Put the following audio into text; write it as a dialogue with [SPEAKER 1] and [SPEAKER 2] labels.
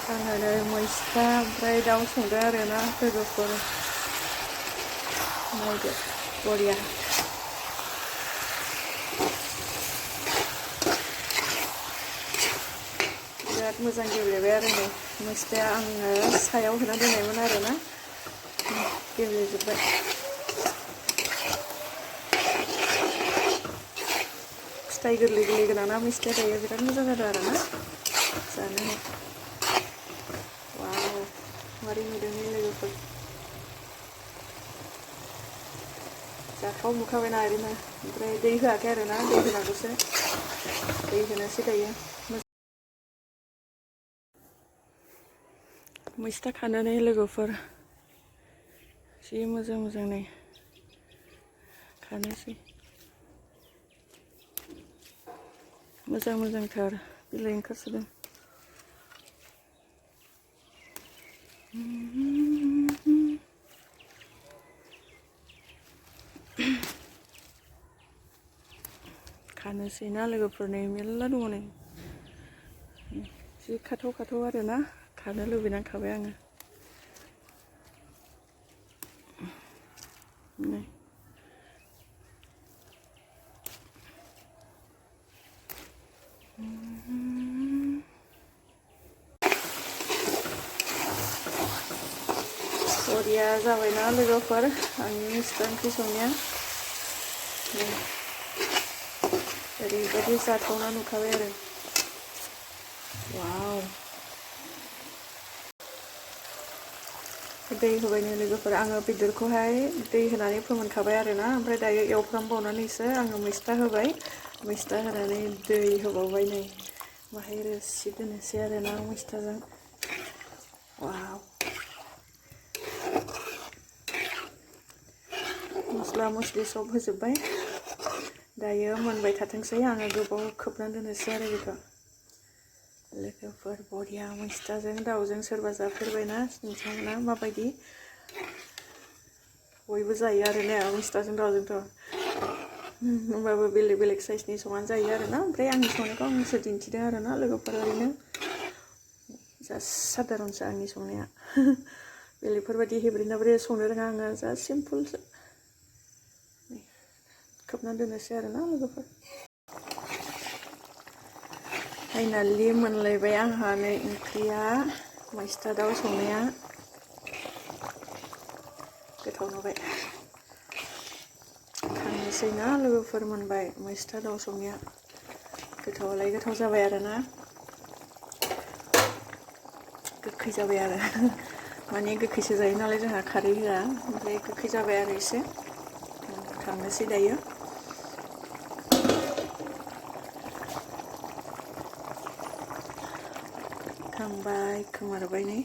[SPEAKER 1] आङो नै मैस्था ओमफ्राय दाउ संदों आरोना लोगोफोर नायदो बरिया बिराद मोजां गेब्लेबाय आरो नै मैस्थाया आङो सायाव होना दोननायमोन आरोना गेब्लेजोब्बाय फिथाइ गोरलै गोरलै गोनांना मैस्थाया दायो बिराद मोजां जादों आरोना जानो वाव मारै नुदों लोगोफोर जाखाव नुखाबायना ओरैनो ओमफ्राय दै होआखै आरोना दै होनांगौसो दै होनोसै दायो मैस्था खानानै लोगोफोर जि मोजां मोजां नै खानोसै मोजां मोजांथार बिलाइ ओंखारसोदों खानोसै ना लोगोफोर नै मेरला दङ नै जि खाथौ खाथौ आरोना खानो लुबैनानै खाबाय आङो नै बरिया जाबायना लोगोफोर आंनि मैस्था ओंख्रि संनाया ओरैबायदि जाथावना नुखाबाय आरो वाव दै होबायनो लोगोफोर आङो बेदरखौहाय दै होनानै फोमोनखाबाय आरोना ओमफ्राय दायो एवफ्रामबावनानैसो आङो मैस्था होबाय मैस्था होनानै दै होबावबाय नै बाहाय रोसि दोननोसै आरोना मैस्थाजों वाव मस्ला मस्लि सब होजोब्बाय दायो मोनबाय थाथोंसै आङो गोबाव खोबनानै दोननोसै आरो बेखौ लोगोफोर बरिया मैस्थाजों दाउजों सोरबा जाफेरबायना नोंथांमोना माबायदि बयबो जायो आरो ने मैस्थाजों दाउजोंथ' होमबाबो बेलेग बेलेग साइसनि संनानै जायो आरोना ओमफ्राय आंनि संनायखौ आंसो दिन्थिदों आरोना लोगोफोर ओरैनो जास्ट साधारनसो आंनि संनाया बेलेगफोरबायदि हेब्रे नाब्रे संनो रोङा आङो जास्ट सिम्पोलसो खोबनानै दोननोसै आरोना लोगोफोर फाइनालि मोनलायबाय आंहा नै ओंख्रिया मैस्था दाउ संनाया गोथाव नुबाय खांनोसै ना लोगोफोर मोनबाय मैस्था दाउ संनाया गोथावालाय गोथाव जाबाय आरोना गोखै जाबाय आरो माने गोखैसो जायो नालाय जोंहा खारै होआ ओमफ्राय गोखै जाबाय आरो एसे खांनोसै दायो खांबाय खोमारबाय नै